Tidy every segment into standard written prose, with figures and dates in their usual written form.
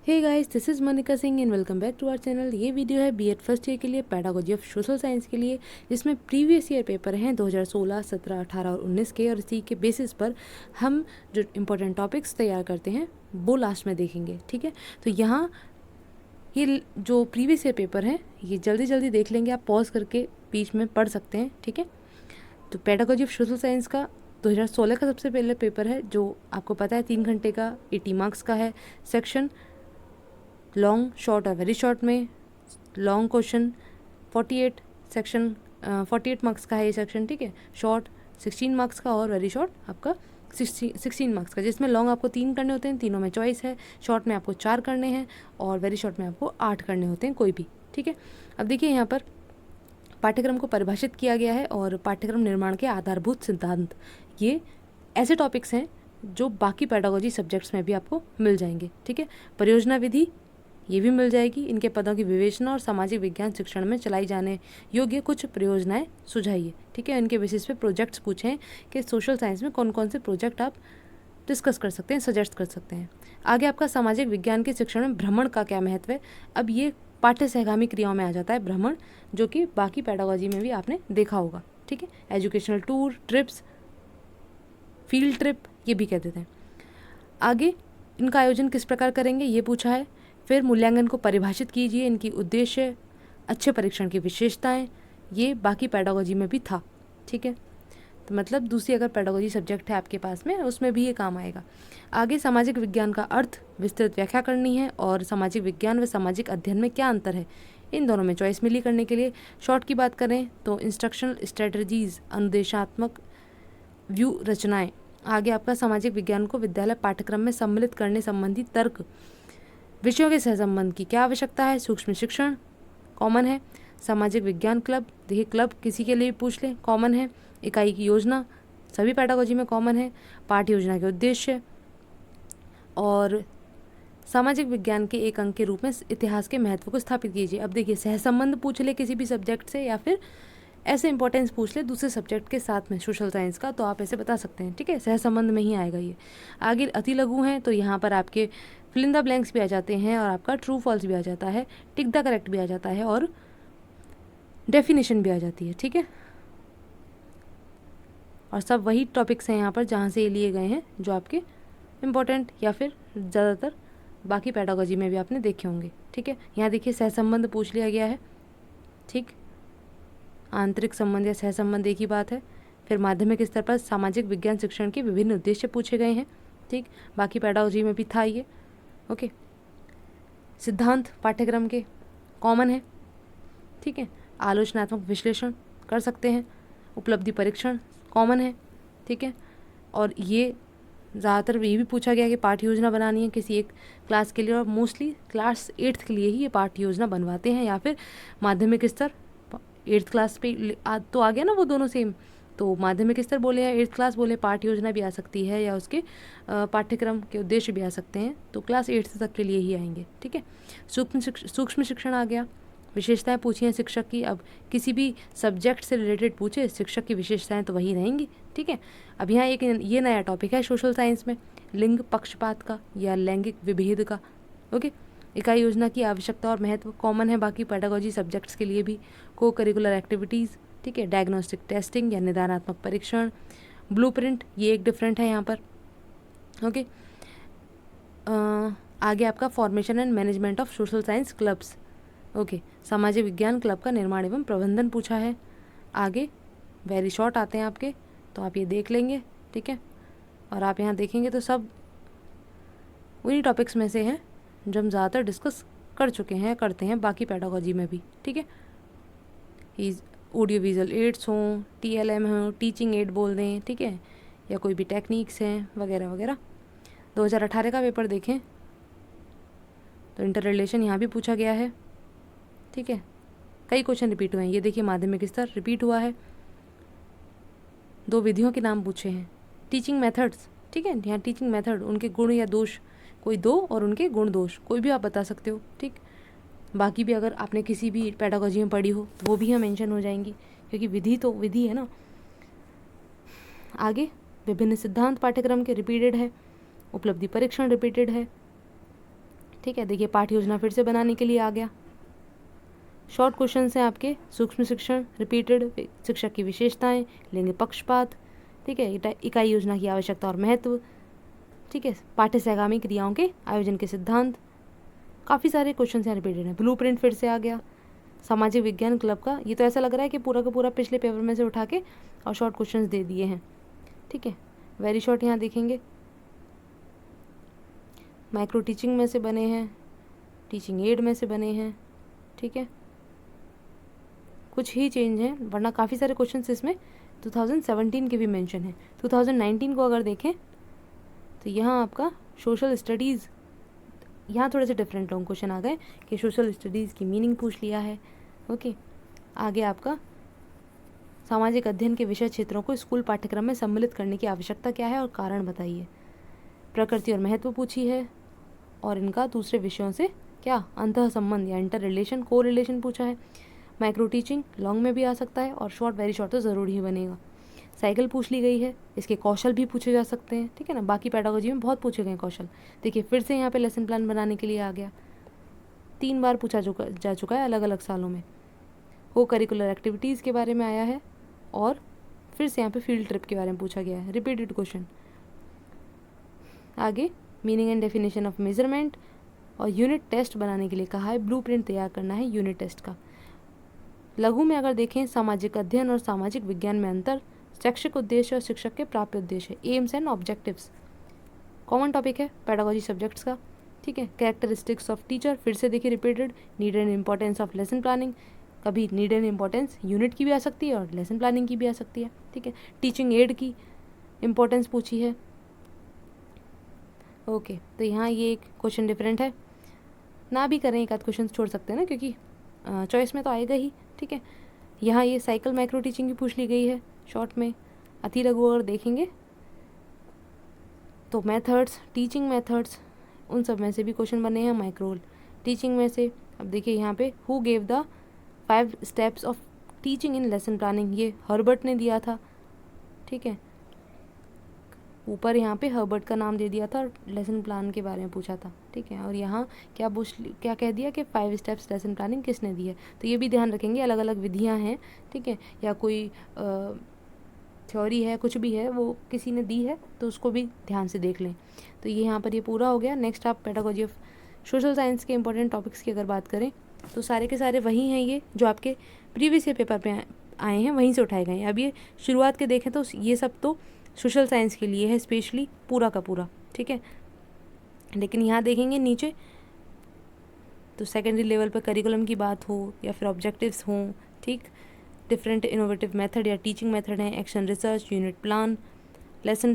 Hey guys, this is Monika Singh and welcome back to our channel. ये video है BEd first year के लिए pedagogy of social science के लिए, जिसमें प्रीवियस ईयर पेपर हैं 2016, 17, 18 और 19 के, और इसी के बेसिस पर हम जो इम्पोर्टेंट टॉपिक्स तैयार करते हैं वो लास्ट में देखेंगे। ठीक है, तो यहाँ ये जो प्रीवियस ईयर पेपर हैं ये जल्दी जल्दी देख लेंगे, आप पॉज करके बीच में पढ़ सकते हैं। ठीक है, तो पेडागोजी ऑफ सोशल साइंस का 2016 का सबसे पहले पेपर है, जो आपको पता है 3 घंटे का 80 मार्क्स का है। सेक्शन लॉन्ग, शॉर्ट और वेरी शॉर्ट में लॉन्ग क्वेश्चन 48 सेक्शन 48 मार्क्स का है ये सेक्शन। ठीक है, शॉर्ट 16 मार्क्स का और वेरी शॉर्ट आपका 16 मार्क्स का, जिसमें लॉन्ग आपको 3 करने होते हैं, तीनों में चॉइस है। शॉर्ट में आपको 4 करने हैं और वेरी शॉर्ट में आपको 8 करने होते हैं, कोई भी। ठीक है, अब देखिए यहाँ पर पाठ्यक्रम को परिभाषित किया गया है और पाठ्यक्रम निर्माण के आधारभूत सिद्धांत, ये ऐसे टॉपिक्स हैं जो बाकी पेडागोजी सब्जेक्ट्स में भी आपको मिल जाएंगे। ठीक है, परियोजना विधि ये भी मिल जाएगी। इनके पदों की विवेचना और सामाजिक विज्ञान शिक्षण में चलाई जाने योग्य कुछ परियोजनाएं सुझाइए। ठीक है, इनके बेसिस पे प्रोजेक्ट्स पूछें कि सोशल साइंस में कौन कौन से प्रोजेक्ट आप डिस्कस कर सकते हैं, सजेस्ट कर सकते हैं। आगे आपका सामाजिक विज्ञान के शिक्षण में भ्रमण का क्या महत्व है। अब ये पाठ्य सहगामी क्रियाओं में आ जाता है भ्रमण, जो कि बाकी पेडागोजी में भी आपने देखा होगा। ठीक है, educational tour, trips, field trip ये भी कह देते हैं। आगे इनका आयोजन किस प्रकार करेंगे ये पूछा है। फिर मूल्यांकन को परिभाषित कीजिए, इनकी उद्देश्य, अच्छे परीक्षण की विशेषताएं, ये बाकी पेडागोजी में भी था। ठीक है, तो मतलब दूसरी अगर पेडागोजी सब्जेक्ट है आपके पास में, उसमें भी ये काम आएगा। आगे सामाजिक विज्ञान का अर्थ विस्तृत व्याख्या करनी है और सामाजिक विज्ञान व सामाजिक अध्ययन में क्या अंतर है, इन दोनों में चॉइस मिली करने के लिए। शॉर्ट की बात करें तो इंस्ट्रक्शनल स्ट्रेटजीज, अनुदेशात्मक व्यू रचनाएं। आगे आपका सामाजिक विज्ञान को विद्यालय पाठ्यक्रम में सम्मिलित करने संबंधी तर्क, विषयों के सहसंबंध की क्या आवश्यकता है, सूक्ष्म शिक्षण कॉमन है। सामाजिक विज्ञान क्लब, देखिए क्लब किसी के लिए भी पूछ ले, कॉमन है। इकाई की योजना सभी पेडागोजी में कॉमन है। पाठ्य योजना के उद्देश्य और सामाजिक विज्ञान के एक अंक के रूप में इतिहास के महत्व को स्थापित कीजिए। अब देखिए सहसंबंध पूछ ले किसी भी सब्जेक्ट से, या फिर ऐसे इंपॉर्टेंस पूछ ले दूसरे सब्जेक्ट के साथ में सोशल साइंस का, तो आप ऐसे बता सकते हैं। ठीक है, सहसंबंध में ही आएगा ये। आगे अति लघु हैं, तो यहाँ पर आपके फिल इन द ब्लैंक्स भी आ जाते हैं और आपका ट्रू फॉल्स भी आ जाता है, टिक द करेक्ट भी आ जाता है और डेफिनेशन भी आ जाती है। ठीक है, और सब वही टॉपिक्स हैं यहाँ पर जहाँ से ये लिए गए हैं, जो आपके इम्पोर्टेंट या फिर ज़्यादातर बाकी पेडागोजी में भी आपने देखे होंगे। ठीक है, यहाँ देखिए सहसंबंध पूछ लिया गया है। ठीक, आंतरिक संबंध या सहसंबंध एक ही बात है। फिर माध्यमिक स्तर पर सामाजिक विज्ञान शिक्षण के विभिन्न उद्देश्य पूछे गए हैं। ठीक, बाकी पेडागोजी में भी था ये। ओके, सिद्धांत पाठ्यक्रम के कॉमन है। ठीक है, आलोचनात्मक विश्लेषण कर सकते हैं। उपलब्धि परीक्षण कॉमन है। ठीक है, और ये ज़्यादातर ये भी पूछा गया कि पाठ्य योजना बनानी है किसी एक क्लास के लिए, और मोस्टली क्लास 8th के लिए ही ये पाठ्य योजना बनवाते हैं, या फिर माध्यमिक स्तर 8th क्लास पे तो आ गया ना वो दोनों सेम, तो माध्यमिक स्तर बोले या 8th क्लास बोले, पाठ्य योजना भी आ सकती है या उसके पाठ्यक्रम के उद्देश्य भी आ सकते हैं, तो क्लास 8th तक के लिए ही आएंगे। ठीक है, सूक्ष्म शिक्षण आ गया, विशेषताएं पूछी हैं शिक्षक की। अब किसी भी सब्जेक्ट से रिलेटेड पूछे, शिक्षक की विशेषताएं तो वही रहेंगी। ठीक है, अब यहाँ एक ये नया टॉपिक है सोशल साइंस में, लिंग पक्षपात का या लैंगिक विभेद का। ओके, इकाई योजना की आवश्यकता और महत्व कॉमन है बाकी पेडागोजी सब्जेक्ट्स के लिए भी। को करिकुलर एक्टिविटीज़, ठीक है, डायग्नोस्टिक टेस्टिंग या निदानात्मक परीक्षण, ब्लूप्रिंट ये एक डिफरेंट है यहाँ पर। ओके, आगे आपका formation and management of social science clubs. Okay, सामाजिक विज्ञान क्लब का निर्माण एवं प्रबंधन पूछा है। आगे वेरी शॉर्ट आते हैं आपके, तो आप ये देख लेंगे। ठीक है, और आप यहाँ देखेंगे तो सब उन्हीं टॉपिक्स में से हैं जो हम ज़्यादातर डिस्कस कर चुके हैं, करते हैं बाकी पेडागोजी में भी। ठीक है, ऑडियो विजुअल एड्स हों, TLM हो, टीचिंग एड बोल दें, ठीक है, या कोई भी टेक्निक्स हैं वगैरह वगैरह। 2018 का पेपर देखें तो इंटर रिलेशन यहाँ भी पूछा गया है। ठीक है, कई क्वेश्चन रिपीट हुए हैं। ये देखिए माध्यमिक स्तर रिपीट हुआ है। 2 विधियों के नाम पूछे हैं। टीचिंग मेथड्स, ठीक है, यहाँ टीचिंग मेथड, उनके गुण या दोष, कोई 2 और उनके गुण दोष कोई भी आप बता सकते हो। ठीक, बाकी भी अगर आपने किसी भी पेडागोजी में पढ़ी हो तो वो भी यहाँ मेंशन हो जाएंगी, क्योंकि विधि तो विधि है ना। आगे विभिन्न सिद्धांत पाठ्यक्रम के रिपीटेड है। उपलब्धि परीक्षण रिपीटेड है। ठीक है, देखिए पाठ्य योजना फिर से बनाने के लिए आ गया। शॉर्ट क्वेश्चन हैं आपके, सूक्ष्म शिक्षण, रिपीटेड, शिक्षक की विशेषताएं, लेंगे पक्षपात, ठीक है, इकाई योजना की आवश्यकता और महत्व, ठीक है, पाठ्य सहगामी क्रियाओं के आयोजन के सिद्धांत, काफ़ी सारे क्वेश्चन यहाँ रिपीटेड हैं। ब्लूप्रिंट फिर से आ गया। सामाजिक विज्ञान क्लब का, ये तो ऐसा लग रहा है कि पूरा का पूरा पिछले पेपर में से उठा के और शॉर्ट क्वेश्चंस दे दिए हैं, ठीक है। वेरी शॉर्ट यहाँ देखेंगे, माइक्रो टीचिंग में से बने हैं, टीचिंग एड में से बने हैं, ठीक है, कुछ ही चेंज हैं, वरना काफ़ी सारे क्वेश्चन इसमें 2017 के भी मेंशन हैं। 2019 को अगर देखें तो यहाँ आपका सोशल स्टडीज़, यहाँ थोड़े से डिफरेंट लॉन्ग क्वेश्चन आ गए कि सोशल स्टडीज़ की मीनिंग पूछ लिया है। ओके, आगे आपका सामाजिक अध्ययन के विषय क्षेत्रों को स्कूल पाठ्यक्रम में सम्मिलित करने की आवश्यकता क्या है और कारण बताइए। प्रकृति और महत्व पूछी है और इनका दूसरे विषयों से क्या अंतः संबंध या इंटर रिलेशन, को रिलेशन पूछा है। माइक्रो टीचिंग लॉन्ग में भी आ सकता है और शॉर्ट, वेरी शॉर्ट तो ज़रूर ही बनेगा। साइकिल पूछ ली गई है, इसके कौशल भी पूछे जा सकते हैं, ठीक है ना। बाकी पेडागोजी में बहुत पूछे गए कौशल। देखिए फिर से यहाँ पे लेसन प्लान बनाने के लिए आ गया, 3 बार पूछा जा चुका है अलग अलग सालों में। को करिकुलर एक्टिविटीज़ के बारे में आया है और फिर से यहाँ पे फील्ड ट्रिप के बारे में पूछा गया है, रिपीटेड क्वेश्चन। आगे meaning and definition of measurement और यूनिट टेस्ट बनाने के लिए कहा है, ब्लूप्रिंट तैयार करना है यूनिट टेस्ट का। लघु में अगर देखें, सामाजिक अध्ययन और सामाजिक विज्ञान में अंतर, शैक्षिक उद्देश्य और शिक्षक के प्राप्य उद्देश्य, AIIMS and objectives, common topic है पेडागोजी सब्जेक्ट्स का, ठीक है। कैरेक्टरिस्टिक्स ऑफ टीचर, फिर से देखिए repeated. Need and importance of lesson planning, कभी नीड एंड इम्पोर्टेंस यूनिट की भी आ सकती है और लेसन प्लानिंग की भी आ सकती है, ठीक है। टीचिंग एड की इम्पोर्टेंस पूछी है। ओके, तो यहाँ ये एक क्वेश्चन डिफरेंट है, ना भी करें एक आध क्वेश्चन छोड़ सकते हैं ना, क्योंकि चॉइस में तो आएगा ही, ठीक है। यहाँ ये साइकिल माइक्रो टीचिंग की पूछ ली गई है शॉर्ट में। अति लघु अगर देखेंगे तो मेथड्स, टीचिंग मेथड्स, उन सब में से भी क्वेश्चन बने हैं। माइक्रो टीचिंग में से अब देखिए यहाँ पे, who gave the 5 steps of teaching in lesson planning, ये हर्बर्ट ने दिया था, ठीक है। ऊपर यहाँ पे हर्बर्ट का नाम दे दिया था और लेसन प्लान के बारे में पूछा था, ठीक है। और यहाँ क्या कह दिया कि 5 स्टेप्स लेसन प्लानिंग किसने दी है, तो ये भी ध्यान रखेंगे। अलग अलग विधियाँ हैं, ठीक है, या कोई थ्योरी है, कुछ भी है, वो किसी ने दी है तो उसको भी ध्यान से देख लें। तो ये यहाँ पर ये पूरा हो गया। नेक्स्ट आप पेडागोजी ऑफ सोशल साइंस के इंपॉर्टेंट टॉपिक्स की अगर बात करें तो सारे के सारे वही हैं, ये जो आपके प्रीवियस ईयर पेपर पे आए हैं वहीं से उठाए गए हैं। अब ये शुरुआत के देखें तो ये सब तो सोशल साइंस के लिए है स्पेशली, पूरा का पूरा, ठीक है। लेकिन यहाँ देखेंगे नीचे तो सेकेंडरी लेवल पर करिकुलम की बात हो या फिर ऑब्जेक्टिव्स हों, ठीक, डिफरेंट इनोवेटिव मेथड या टीचिंग मेथड हैं, action research, unit plan, lesson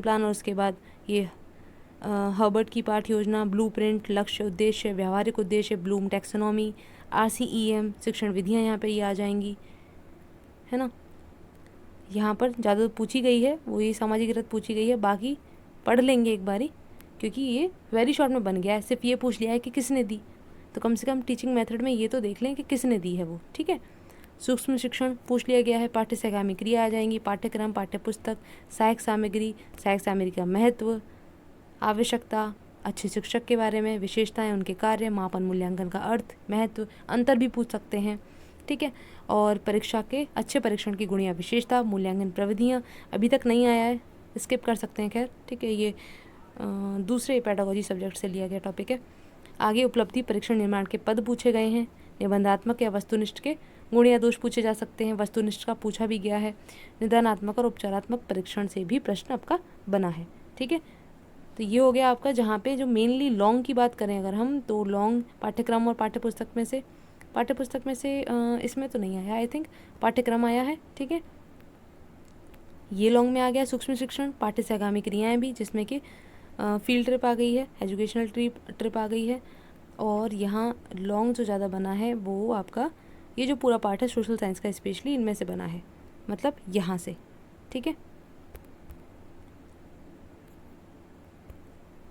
plan और उसके बाद ये हर्बर्ट की पाठ्य योजना, ब्लूप्रिंट, लक्ष्य उद्देश्य, व्यावहारिक उद्देश्य, ब्लूम टैक्सोनॉमी, RCEM, शिक्षण विधियाँ यहाँ पे ये आ जाएंगी, है ना। यहाँ पर ज़्यादा पूछी गई है वो ये सामाजिक रत पूछी गई है, बाकी पढ़ लेंगे एक बारी क्योंकि ये वेरी शॉर्ट में बन गया है। सिर्फ ये पूछ लिया है कि किसने दी, तो कम से कम टीचिंग मेथड में ये तो देख लें कि किसने दी है वो, ठीक है। सूक्ष्म शिक्षण पूछ लिया गया है, पाठ्य सहगामी क्रिया आ जाएंगी, पाठ्यक्रम, पाठ्यपुस्तक, सहायक सामग्री का महत्व, आवश्यकता, अच्छे शिक्षक के बारे में, विशेषताएं, उनके कार्य, मापन मूल्यांकन का अर्थ, महत्व, अंतर भी पूछ सकते हैं, ठीक है। और परीक्षा के अच्छे परीक्षण की गुण या विशेषता, मूल्यांकन प्रविधियाँ, अभी तक नहीं आया है, स्किप कर सकते हैं, खैर, ठीक है। ये दूसरे पेडागोजी सब्जेक्ट से लिया गया टॉपिक है। आगे उपलब्धि, परीक्षण, निर्माण के पद पूछे गए हैं। निबंधात्मक या वस्तुनिष्ठ के गुण या दोष पूछे जा सकते हैं, वस्तुनिष्ठ का पूछा भी गया है। निदानात्मक और उपचारात्मक परीक्षण से भी प्रश्न आपका बना है, ठीक है। तो ये हो गया आपका, जहाँ पे जो मेनली लॉन्ग की बात करें अगर हम, तो लॉन्ग पाठ्यक्रम और पाठ्यपुस्तक में से इसमें तो नहीं आया, आई थिंक पाठ्यक्रम आया है, ठीक है। ये लॉन्ग में आ गया सूक्ष्म शिक्षण, पाठ्य सहगामी क्रियाएँ भी, जिसमें कि फील्ड ट्रिप आ गई है, एजुकेशनल ट्रिप आ गई है। और यहाँ लॉन्ग जो ज़्यादा बना है वो आपका ये जो पूरा पार्ट है सोशल साइंस का स्पेशली इनमें से बना है, मतलब यहाँ से, ठीक है।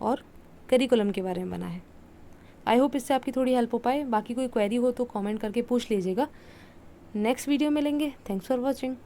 और करिकुलम के बारे में बना है। आई होप इससे आपकी थोड़ी हेल्प हो पाए। बाकी कोई क्वेरी हो तो कमेंट करके पूछ लीजिएगा। नेक्स्ट वीडियो में मिलेंगे। Thanks for watching.